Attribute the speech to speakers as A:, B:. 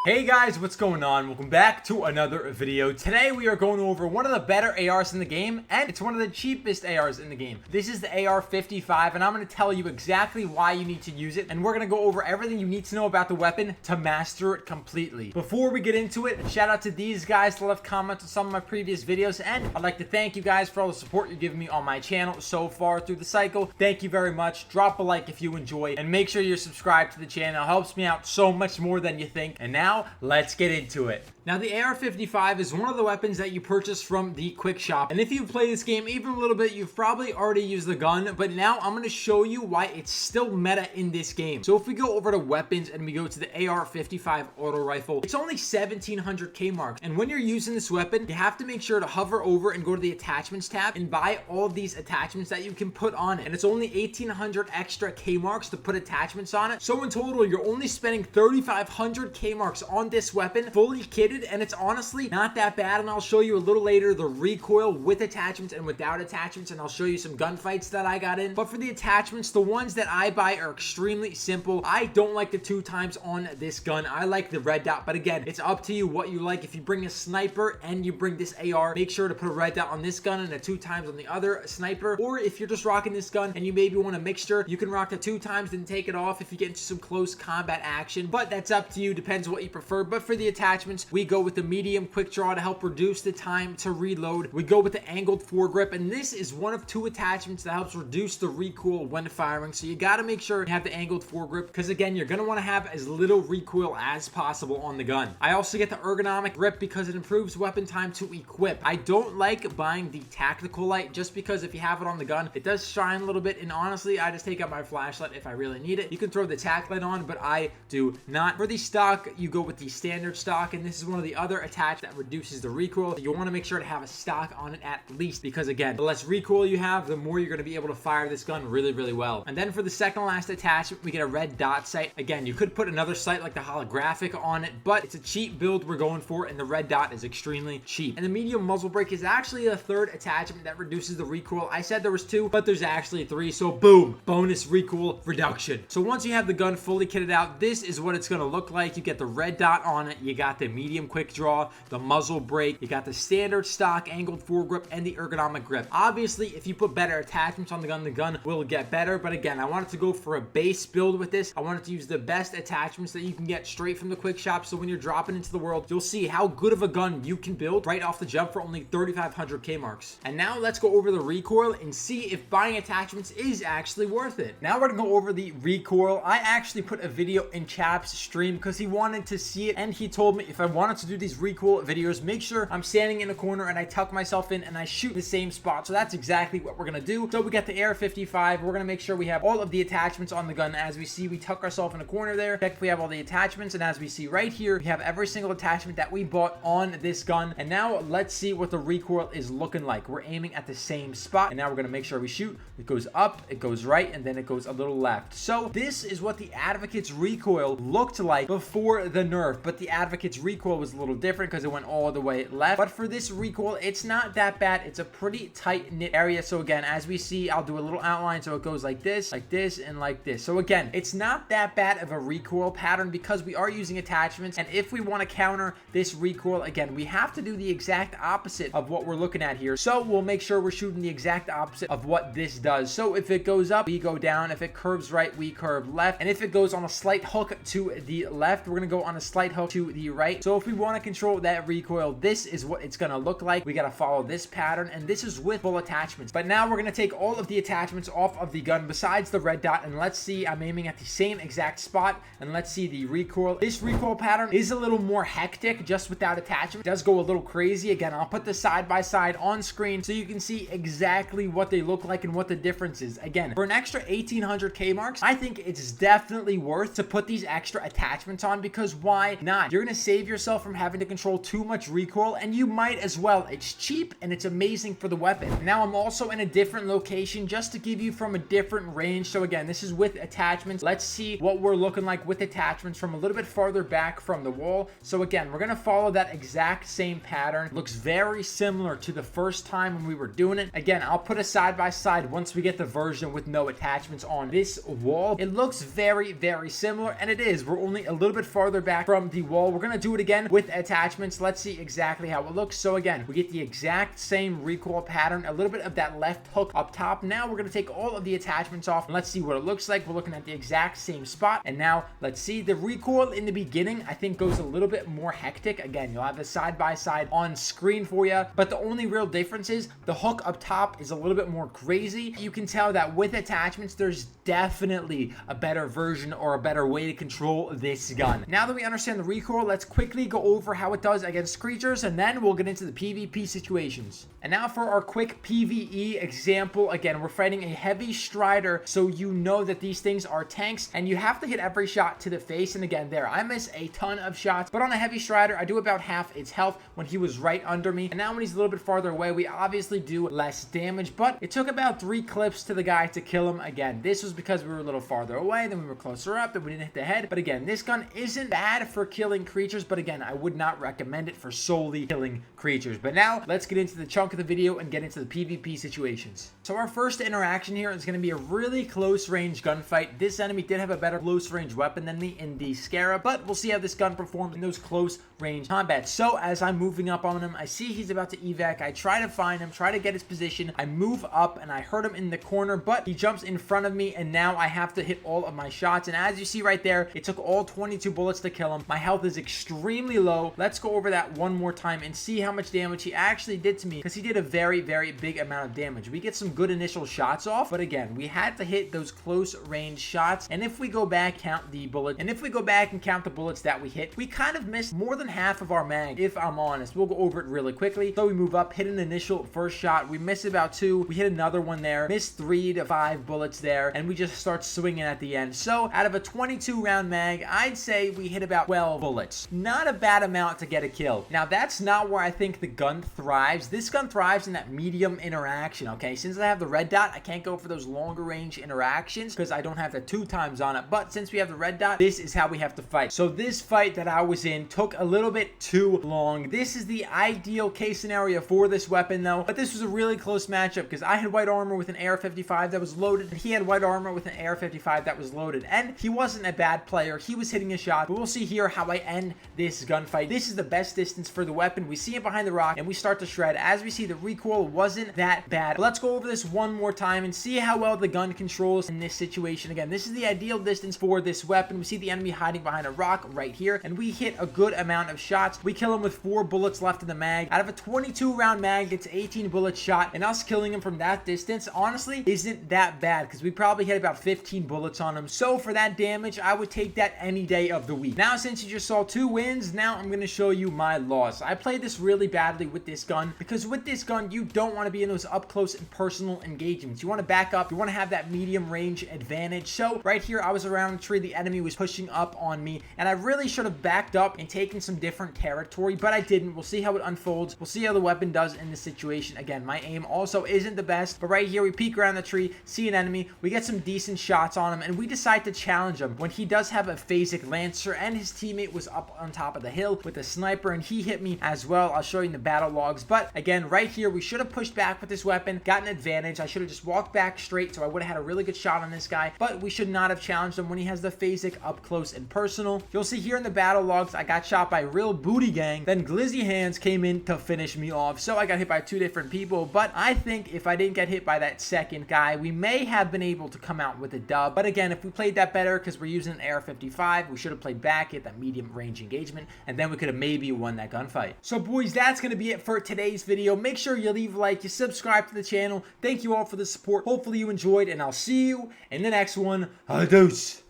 A: Hey guys, what's going on? Welcome back to another video. Today we are going over one of the better ARs in the game, and it's one of the cheapest ARs in the game. This is the AR-55, and I'm going to tell you exactly why you need to use it, and we're going to go over everything you need to know about the weapon to master it completely. Before we get into it, shout out to these guys that left comments on some of my previous videos, and I'd like to thank you guys for all the support you're giving me on my channel so far through the cycle. Thank you very much. Drop a like if you enjoy, and make sure you're subscribed to the channel. It helps me out so much more than you think. And now, let's get into it. Now, the AR-55 is one of the weapons that you purchase from the quick shop. And if you've played this game even a little bit, you've probably already used the gun. But now I'm going to show you why it's still meta in this game. So if we go over to weapons and we go to the AR-55 auto rifle, it's only 1700 Kmarks. And when you're using this weapon, you have to make sure to hover over and go to the attachments tab and buy all of these attachments that you can put on it. And it's only 1800 extra Kmarks to put attachments on it. So in total, you're only spending 3500 Kmarks on this weapon, fully kitted, and it's honestly not that bad. And I'll show you a little later the recoil with attachments and without attachments, and I'll show you some gunfights that I got in. But for the attachments, the ones that I buy are extremely simple. I don't like the 2x on this gun. I like the red dot, but again, it's up to you what you like. If you bring a sniper and you bring this AR, make sure to put a red dot on this gun and a 2x on the other sniper. Or if you're just rocking this gun and you maybe want a mixture, you can rock the 2x and take it off if you get into some close combat action. But that's up to you, depends what you prefer. But for the attachments, we go with the medium quick draw to help reduce the time to reload. We go with the angled foregrip, and this is one of two attachments that helps reduce the recoil when firing. So you got to make sure you have the angled foregrip, because again, you're going to want to have as little recoil as possible on the gun. I also get the ergonomic grip because it improves weapon time to equip. I don't like buying the tactical light just because if you have it on the gun, it does shine a little bit, and honestly, I just take out my flashlight if I really need it. You can throw the tac light on, but I do not. For the stock, you go with the standard stock, and this is one of the other attach that reduces the recoil. You want to make sure to have a stock on it at least, because again, the less recoil you have, the more you're going to be able to fire this gun really well. And then for the second last attachment, we get a red dot sight. Again, you could put another sight like the holographic on it, but it's a cheap build we're going for, and the red dot is extremely cheap. And the medium muzzle brake is actually a third attachment that reduces the recoil. I said there was two, but there's actually three, so boom, bonus recoil reduction. So once you have the gun fully kitted out, this is what it's going to look like. You get the red dot on it, you got the medium quick draw, the muzzle brake, you got the standard stock angled foregrip, and the ergonomic grip. Obviously, if you put better attachments on the gun will get better, but again, I wanted to go for a base build with this. I wanted to use the best attachments that you can get straight from the quick shop, so when you're dropping into the world, you'll see how good of a gun you can build right off the jump for only 3500 Kmarks. And now let's go over the recoil and see if buying attachments is actually worth it. Now we're gonna go over the recoil. I actually put a video in Chap's stream because he wanted to see it, and he told me if I wanted to do these recoil videos, make sure I'm standing in a corner and I tuck myself in and I shoot the same spot. So that's exactly what we're gonna do. So we got the AR-55. We're gonna make sure we have all of the attachments on the gun. As we see, we tuck ourselves in a corner there, check if we have all the attachments, and as we see right here, we have every single attachment that we bought on this gun. And now let's see what the recoil is looking like. We're aiming at the same spot, and now we're gonna make sure we shoot. It goes up, it goes right, and then it goes a little left. So this is what the Advocate's recoil looked like before the nerf, but the Advocate's recoil was a little different because it went all the way left. But for this recoil, it's not that bad. It's a pretty tight knit area. So again, as we see, I'll do a little outline so it goes like this, and like this. So again, it's not that bad of a recoil pattern because we are using attachments, and if we want to counter this recoil, again, we have to do the exact opposite of what we're looking at here. So we'll make sure we're shooting the exact opposite of what this does. So if it goes up, we go down. If it curves right, we curve left. And if it goes on a slight hook to the left, we're gonna go on a slight hook to the right. So if we want to control that recoil, this is what it's gonna look like. We gotta follow this pattern, and this is with full attachments. But now we're gonna take all of the attachments off of the gun besides the red dot, and let's see, I'm aiming at the same exact spot, and let's see the recoil. This recoil pattern is a little more hectic just without attachment. It does go a little crazy. Again, I'll put the side by side on screen so you can see exactly what they look like and what the difference is. Again, for an extra 1800 Kmarks, I think it's definitely worth to put these extra attachments on, because why not? You're gonna save yourself from having to control too much recoil, and you might as well. It's cheap and it's amazing for the weapon. Now I'm also in a different location just to give you from a different range. So again, this is with attachments. Let's see what we're looking like with attachments from a little bit farther back from the wall. So again, we're gonna follow that exact same pattern. Looks very similar to the first time when we were doing it. Again, I'll put a side by side once we get the version with no attachments on this wall. It looks very similar, and it is. We're only a little bit farther back back from the wall. We're going to do it again with attachments. Let's see exactly how it looks. So again, we get the exact same recoil pattern, a little bit of that left hook up top. Now we're going to take all of the attachments off and let's see what it looks like. We're looking at the exact same spot. And now let's see. The recoil in the beginning, I think, goes a little bit more hectic. Again, you'll have the side-by-side on screen for you, but the only real difference is the hook up top is a little bit more crazy. You can tell that with attachments, there's definitely a better version or a better way to control this gun. Now that we understand the recoil, let's quickly go over how it does against creatures, and then we'll get into the PvP situations. And now for our quick PvE example. Again, we're fighting a heavy strider, so you know that these things are tanks, and you have to hit every shot to the face. And again, there, I miss a ton of shots, but on a heavy strider, I do about half its health when he was right under me. And now when he's a little bit farther away, we obviously do less damage, but it took about 3 clips to the guy to kill him. Again, this was because we were a little farther away, then we were closer up, and we didn't hit the head. But again, this gun isn't bad for killing creatures, but again, I would not recommend it for solely killing creatures. But now let's get into the chunk of the video and get into the PvP situations. So our first interaction here is going to be a really close range gunfight. This enemy did have a better close range weapon than me in the Scarab, but we'll see how this gun performs in those close range combats. So as I'm moving up on him, I see he's about to evac. I try to find him, try to get his position. I move up and I hurt him in the corner, but he jumps in front of me, and now I have to hit all of my shots. And as you see right there, it took all 22 bullets to kill him. My health is extremely low. Let's go over that one more time and see how much damage he actually did to me, because he did a very, very big amount of damage. We get some good initial shots off, but again, we had to hit those close range shots. And if we go back, count the bullets, and if we go back and count the bullets that we hit, we kind of missed more than half of our mag, if I'm honest. We'll go over it really quickly. So we move up, hit an initial first shot, we miss about 2, we hit another one there, missed 3 to 5 bullets there, and we just start swinging at the end. So out of a 22 round mag, I'd say we hit about 12 bullets. Not a bad amount to get a kill. Now that's not where I think the gun thrives. This gun thrives in that medium interaction, okay? Since I have the red dot, I can't go for those longer range interactions because I don't have the 2 times on it, but since we have the red dot, this is how we have to fight. So this fight that I was in took a little bit too long. This is the ideal case scenario for this weapon though, but this was a really close matchup because I had white armor with an AR-55 that was loaded, and he had white armor with an AR-55 that was loaded, and he wasn't a bad player. He was hitting a shot, but we'll see here how I end this gunfight. This is the best distance for the weapon. We see it behind the rock, and we start to shred. As we see, the recoil wasn't that bad. But let's go over this one more time and see how well the gun controls in this situation. Again, this is the ideal distance for this weapon. We see the enemy hiding behind a rock right here, and we hit a good amount of shots. We kill him with 4 bullets left in the mag. Out of a 22 round mag, it's 18 bullets shot, and us killing him from that distance honestly isn't that bad because we probably hit about 15 bullets on him. So for that damage, I would take that any day of the week. Now, since you just saw 2 wins, now I'm going to show you my loss. I played this really badly with this gun because with this gun, you don't want to be in those up close and personal engagements. You want to back up. You want to have that medium range advantage. So right here, I was around the tree. The enemy was pushing up on me, and I really should have backed up and taken some different territory, but I didn't. We'll see how it unfolds. We'll see how the weapon does in this situation. Again, my aim also isn't the best, but right here, we peek around the tree, see an enemy, we get some decent shots on him, and we decide to challenge him when he does have a phasic lancer, and his teammate was up on top of the hill with a sniper, and he hit me as well. I'll show you in the battle logs, but again, right here, we should have pushed back with this weapon, got an advantage. I should have just walked back straight, so I would have had a really good shot on this guy, but we should not have challenged him when he has the phasic up close and personal. You'll see here in the battle logs, I got shot by Real Booty Gang, then Glizzy Hands came in to finish me off, so I got hit by 2 different people, but I think if I didn't get hit by that second guy, we may have been able to come out with a dub. But again, if we played that better, because we're using an AR-55, we should have played back at that medium range engagement, and then we could have maybe won that gunfight. So boys, that's going to be it for today's video. Make sure you leave a like, you subscribe to the channel. Thank you all for the support. Hopefully you enjoyed, and I'll see you in the next one. Adios.